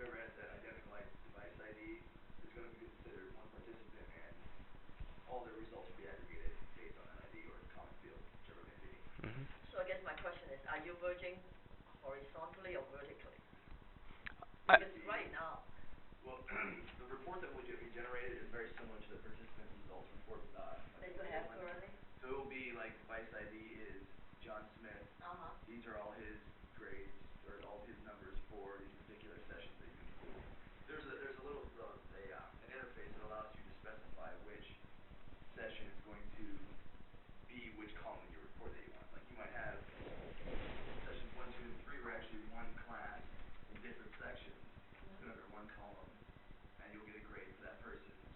whoever has that identical device ID is going to be considered one participant, and all their results will be aggregated based on that ID or common field, whichever it may be. Mm-hmm. So I guess my question is, are you merging horizontally or vertically? Because right now. Well, the report that will be generated is very similar to the participant results report. That you have currently? So it will be like device ID is John Smith. These are all his grades or all his numbers for these particular sessions that you include. There's a little an interface that allows you to specify which session is going to be which column in your report that you want. Like you might have sessions 1, 2, and 3 were actually one class in different sections, put under one column, and you'll get a grade for that person's,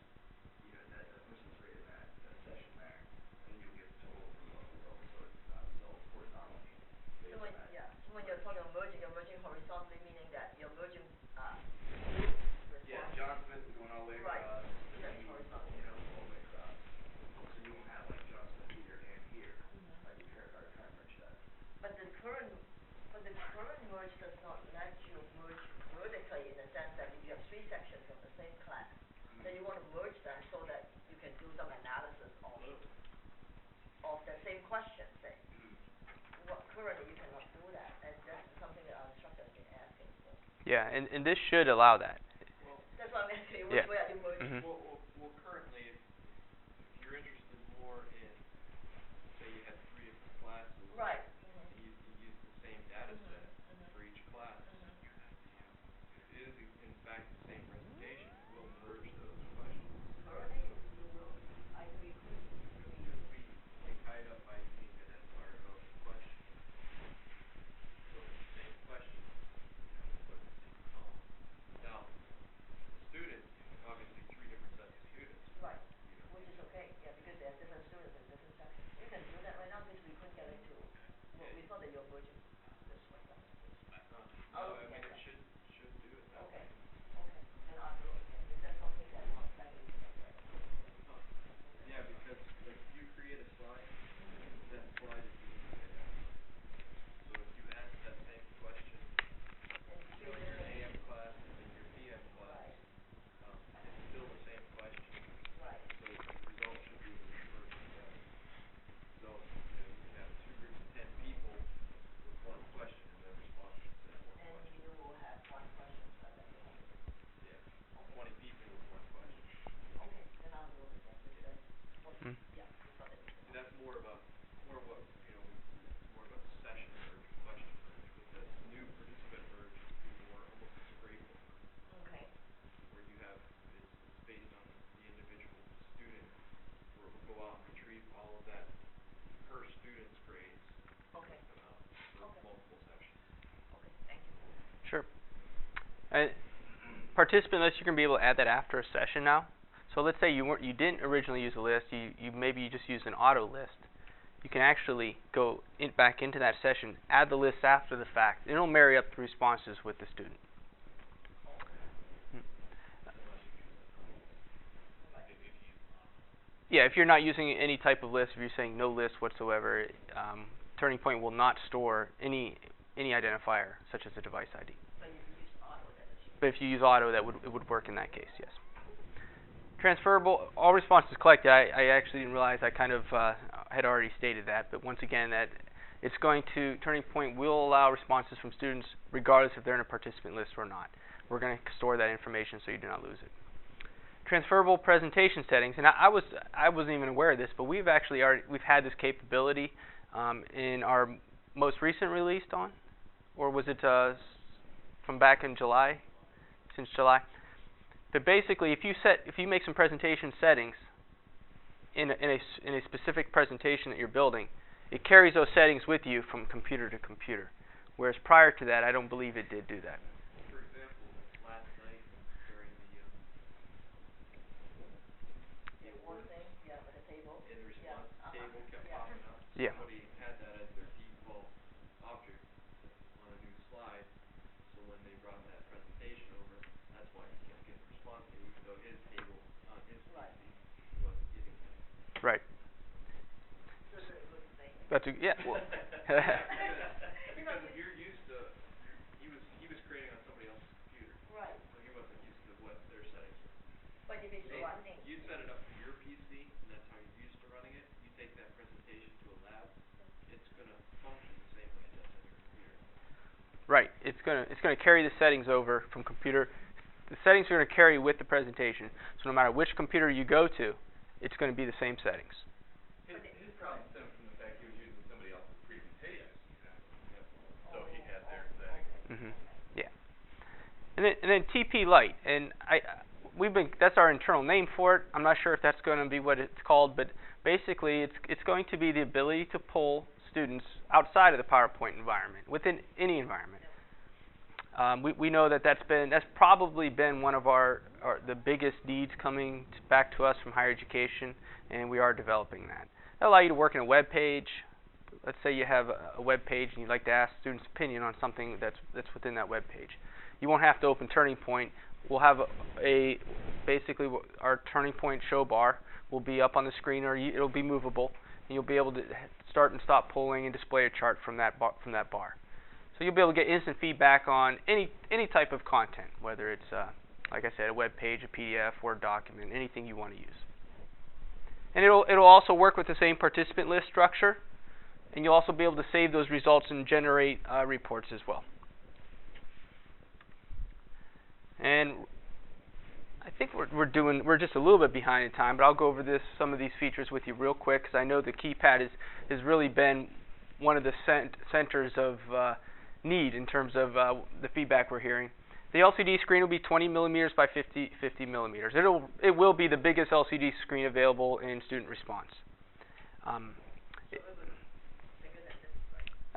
that person's grade in that session there, and then you'll get the total result horizontally based on that. Yeah. So when you're talking about merging, you're merging horizontally, meaning that you're merging. Yeah, John Smith is going all the way across. Right. That's horizontal. All the way across. So you won't have like John Smith here and here. Like you current merge that. But the current merge does not let you merge vertically in the sense that if you have 3 sections of the same class, then you want to merge them so that you can do some analysis of the same question, say. Currently you cannot do that, and that's something that our instructor has been asking for. Yeah, and this should allow that. Well, that's what I'm asking you. Which way are you merging? Well, currently, if you're interested more in, say you had 3 different classes, right, and you use the same data set for each class, it is in fact the same presentation. It will merge those questions. Currently, you will. We couldn't. Because we tie it up by unique identifier of the question. So it's the same question, put in the same column. Now, the students, obviously 3 different sets of students. Right, which is okay, yeah, because they have different students in different sections. You can do that right now because we couldn't get into what we thought that you're merging this way. No, I mean it should do it that way. Okay, then I'll do it again. If that's something that not likely to get right. Yeah, because like if you create a slide, that slide is uniquely identified. So if you ask that same question in your AM class and in your PM class, it's still the same question. Right. So the results should be able to merge together. So you can have 2 groups of 10 people with one question, and their responses to that one question. And you will have one question, so that you have. Yeah. Okay. 20 people with one question. Okay, then I'll do it again. Yeah. See, that's more about more about a session merge, a question merge. With the new participant merge, it would be more almost a scrapebook. Okay. Where you have it's based on the individual student, where it will go out and retrieve all of that per student's grades. Okay. Come out for multiple sections. Okay, thank you. Sure. Participant list, you're going to be able to add that after a session now. So let's say you didn't originally use a list, maybe you just used an auto list. You can actually go back into that session, add the list after the fact, and it'll marry up the responses with the student. Yeah, if you're not using any type of list, if you're saying no list whatsoever, TurningPoint will not store any identifier, such as a device ID. But if you use auto, but if you use auto, it would work in that case, yes. Transferable, all responses collected. I actually didn't realize I kind of had already stated that, but once again, that it's going to, TurningPoint will allow responses from students regardless if they're in a participant list or not. We're going to store that information so you do not lose it. Transferable presentation settings, and I wasn't even aware of this, but we've had this capability in our most recent release, Dawn, or was it from back in July? Since July. But basically, if you make some presentation settings in a specific presentation that you're building, it carries those settings with you from computer to computer. Whereas prior to that, I don't believe it did do that. For example, last night during the one thing, with the table. In the response table kept popping up. Yeah. Somebody had that as their default object on a new slide. So when they brought that presentation over, that's why he kept getting the response table, even though his table on his PC wasn't getting that. Right. So it's a good thing. Yeah. Well. Because if you're used to, he was creating on somebody else's computer. Right. it's gonna carry the settings over from computer. The settings are going to carry with the presentation. So no matter which computer you go to, it's going to be the same settings. His problem stemmed from the fact he was using somebody else's presentation. So he had their settings. Yeah. And then TP Lite, and that's our internal name for it. I'm not sure if that's going to be what it's called, but basically it's going to be the ability to pull students outside of the PowerPoint environment, within any environment. We know that's probably been one of the biggest needs coming back to us from higher education, and we are developing that. That'll allow you to work in a web page. Let's say you have a web page and you'd like to ask students' opinion on something that's within that web page. You won't have to open TurningPoint. We'll have basically our TurningPoint show bar will be up on the screen, or it'll be movable, and you'll be able to start and stop pulling and display a chart from that bar. So you'll be able to get instant feedback on any type of content, whether it's, like I said, a web page, a PDF, Word document, anything you want to use. And it'll also work with the same participant list structure, and you'll also be able to save those results and generate reports as well. And I think we're just a little bit behind in time, but I'll go over some of these features with you real quick, because I know the keypad has really been one of the centers of need in terms of the feedback we're hearing. The LCD screen will be 20 millimeters by 50 millimeters. It will be the biggest LCD screen available in student response.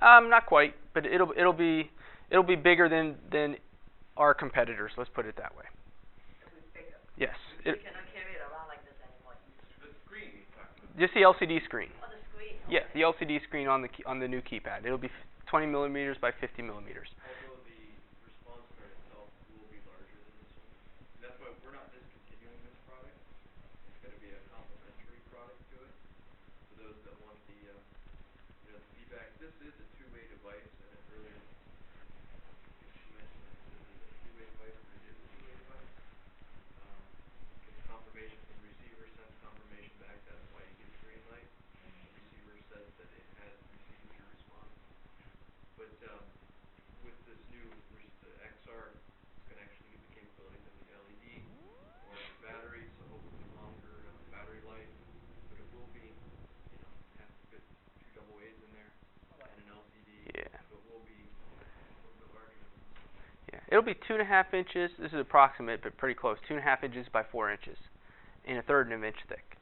Not quite, but it'll be bigger than our competitors. Let's put it that way. It'll be bigger. Yes. You cannot carry it around like this anymore. The screen you're talking about. Just the LCD screen. Oh, the screen. Yeah, the LCD screen on the new keypad. It'll be 20 millimeters by 50 millimeters. Although the response card itself will be larger than this one. And that's why we're not discontinuing this product. It's going to be a complementary product to it. For those that want the feedback. This is a two-way device, and earlier you mentioned this is a two-way device, or it is a two-way device. It's confirmation from the receiver, sends confirmation back. That's why you get the green light. The receiver says that it has received your response. But with this new the XR, it's going to actually get the capabilities of the LED or the battery, so hopefully longer battery life. But it will be, have to fit 2 AA in there and an LCD. Yeah. So it will be a little bit larger than this. Yeah, it'll be 2.5 inches. This is approximate, but pretty close. 2.5 inches by 4 inches, and 1/3 of an inch thick.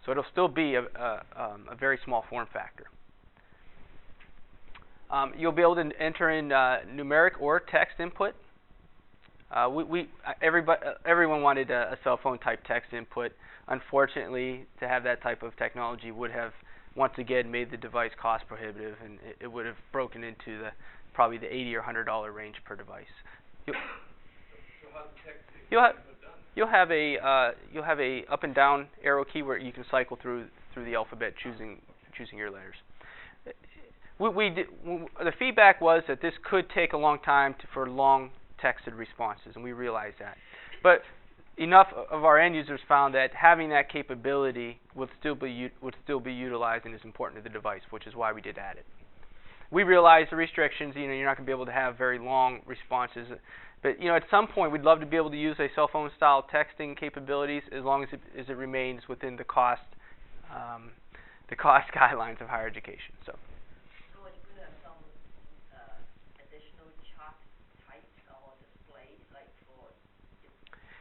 So it'll still be a very small form factor. You'll be able to enter in numeric or text input. Everyone wanted a cell phone type text input. Unfortunately, to have that type of technology would have once again made the device cost prohibitive, and it would have broken into probably the $80 or $100 range per device. So how's the text input done? You'll have a up and down arrow key where you can cycle through the alphabet, choosing your letters. The feedback was that this could take a long time for long texted responses, and we realize that. But enough of our end users found that having that capability would still be utilized and is important to the device, which is why we did add it. We realize the restrictions. You're not going to be able to have very long responses, but at some point we'd love to be able to use a cell phone style texting capabilities as long as it remains within the cost guidelines of higher education. So.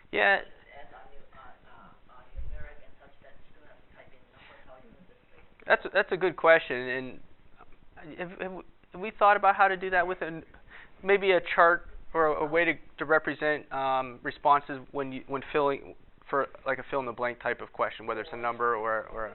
Yeah. That's a good question, and have we thought about how to do that with maybe a chart or a way to represent responses when filling for like a fill in the blank type of question, whether it's a number or